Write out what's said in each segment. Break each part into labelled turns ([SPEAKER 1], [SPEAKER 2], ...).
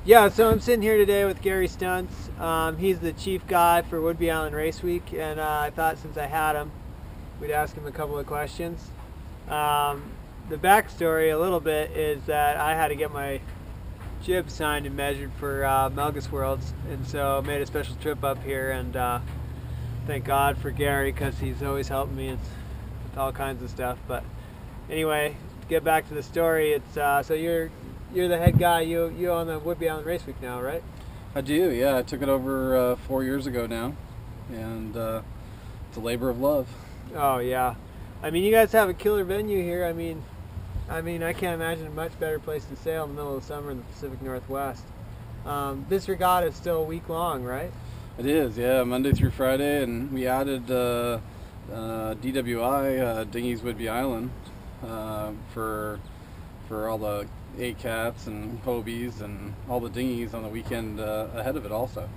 [SPEAKER 1] Yeah, so I'm sitting here today with Gary Stuntz. He's the chief guy for Whidbey Island Race Week, and I thought since I had him, we'd ask him a couple of questions. The backstory a little bit is that I had to get my jib signed and measured for Melgus Worlds, and so made a special trip up here, and thank God for Gary because he's always helping me with all kinds of stuff. But anyway, to get back to the story, it's so you're the head guy. You own the Whidbey Island Race Week now, right?
[SPEAKER 2] I do, yeah. I took it over 4 years ago now, and it's a labor of love.
[SPEAKER 1] Oh yeah, I mean you guys have a killer venue here. I mean I can't imagine a much better place to sail in the middle of the summer in the Pacific Northwest. This regatta is still a week long, right?
[SPEAKER 2] It is, yeah, Monday through Friday, and we added DWI, Dinghies Whidbey Island, for all the A-Cats and Hobies and all the dinghies on the weekend ahead of it also.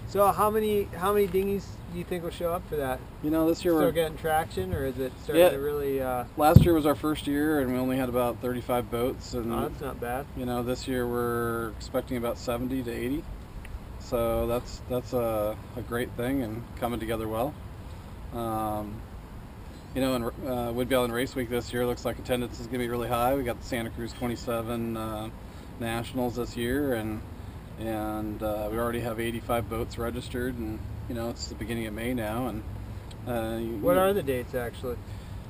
[SPEAKER 1] So how many dinghies do you think will show up for that?
[SPEAKER 2] You know, this year
[SPEAKER 1] still
[SPEAKER 2] we're
[SPEAKER 1] getting traction, or is it starting to really?
[SPEAKER 2] Last year was our first year, and we only had about 35 boats. And
[SPEAKER 1] oh, that's not bad.
[SPEAKER 2] You know, this year we're expecting about 70 to 80. So that's a great thing and coming together well. You know, in Whidbey Island Race Week this year, looks like attendance is going to be really high. We got the Santa Cruz 27 Nationals this year, and we already have 85 boats registered, and you know it's the beginning of May now. And
[SPEAKER 1] what are the dates actually?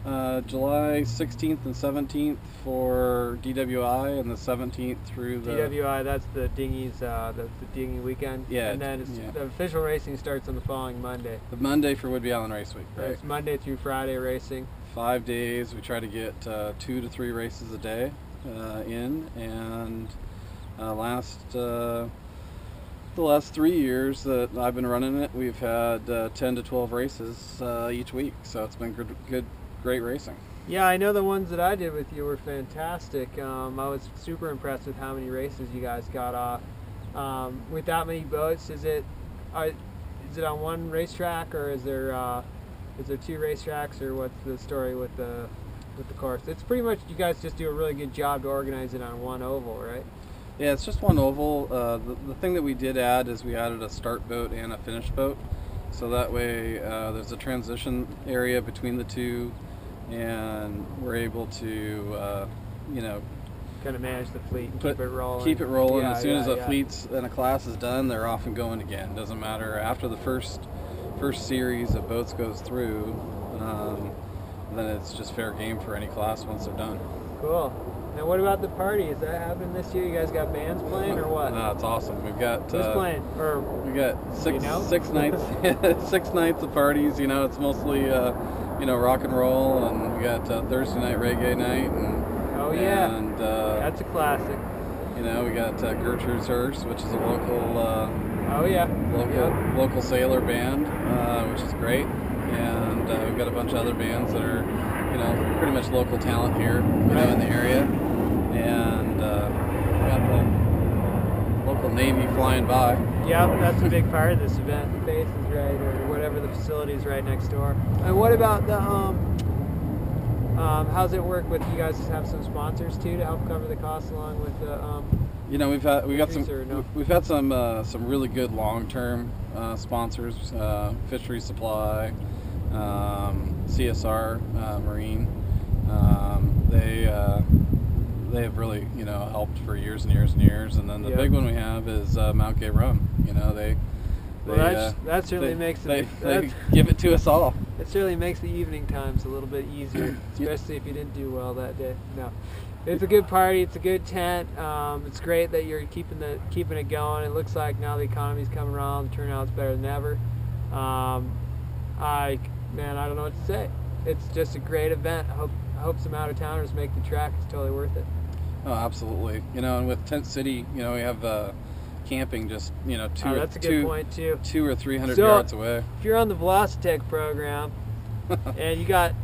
[SPEAKER 2] July 16th and 17th for DWI, and the 17th through the
[SPEAKER 1] DWI. That's the dinghies, the dinghy weekend.
[SPEAKER 2] Yeah,
[SPEAKER 1] and then the official racing starts on the following Monday.
[SPEAKER 2] The Monday for Whidbey Island Race Week. Right.
[SPEAKER 1] It's Monday through Friday racing. 5
[SPEAKER 2] days. We try to get 2 to 3 races a day in, and the last 3 years that I've been running it, we've had 10 to 12 races each week. So it's been great racing.
[SPEAKER 1] Yeah, I know the ones that I did with you were fantastic. I was super impressed with how many races you guys got off. With that many boats, is it on one racetrack, or is there 2 racetracks, or what's the story with the course? It's pretty much you guys just do a really good job to organize it on one oval, right?
[SPEAKER 2] Yeah, it's just one oval. The thing that we did add is we added a start boat and a finish boat, so that way there's a transition area between the two, and we're able to you know,
[SPEAKER 1] kind of manage the fleet and keep it rolling.
[SPEAKER 2] Keep it rolling.
[SPEAKER 1] Yeah,
[SPEAKER 2] as soon as the fleets and a class is done, they're off and going again. Doesn't matter after the first series of boats goes through, then it's just fair game for any class once they're done.
[SPEAKER 1] Cool. Now what about the party? Is that happening this year? You guys got bands playing or what?
[SPEAKER 2] No, it's awesome. We've got
[SPEAKER 1] who's playing? Or
[SPEAKER 2] we got six nights 6 nights of parties. You know, it's mostly you know, rock and roll, and we got Thursday night reggae night, and
[SPEAKER 1] oh yeah,
[SPEAKER 2] and
[SPEAKER 1] that's a classic.
[SPEAKER 2] You know, we got Gertrude's Hearse, which is a local
[SPEAKER 1] oh yeah,
[SPEAKER 2] local sailor band, which is great, and we've got a bunch of other bands that are, you know, pretty much local talent here, you know, in the area, and we got the local Navy flying by.
[SPEAKER 1] Yeah, that's a big part of this event. The base is right, or whatever the facility is right next door. And what about the how's it work with you guys? Have some sponsors too to help cover the costs along with the
[SPEAKER 2] you know, we've had some really good long-term sponsors, Fisheries Supply, CSR Marine. They have really, you know, helped for years and years and years. And then the big one we have is Mount Gay Rum. You know,
[SPEAKER 1] that certainly makes
[SPEAKER 2] they give it to us all.
[SPEAKER 1] It certainly makes the evening times a little bit easier, especially if you didn't do well that day. No, it's a good party. It's a good tent. It's great that you're keeping it going. It looks like now the economy's coming around. The turnout's better than ever. I don't know what to say. It's just a great event. I hope some out-of-towners make the track. It's totally worth it.
[SPEAKER 2] Oh, absolutely. You know, and with Tent City, you know, we have camping just, you know,
[SPEAKER 1] that's a good point too.
[SPEAKER 2] 200 or 300 yards away.
[SPEAKER 1] If you're on the Vtek program and you got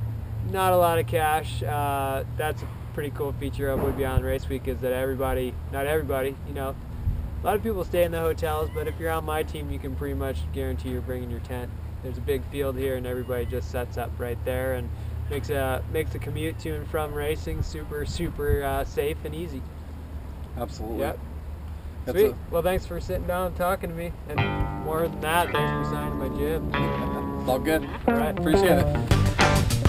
[SPEAKER 1] not a lot of cash, that's a pretty cool feature of Whidbey Island Race Week, is that not everybody, you know, a lot of people stay in the hotels, but if you're on my team, you can pretty much guarantee you're bringing your tent. There's a big field here, and everybody just sets up right there, and makes the commute to and from racing super safe and easy.
[SPEAKER 2] Absolutely.
[SPEAKER 1] Yep. Sweet. Well, thanks for sitting down and talking to me. And more than that, thanks for signing my jib.
[SPEAKER 2] It's all good.
[SPEAKER 1] All right.
[SPEAKER 2] Appreciate it.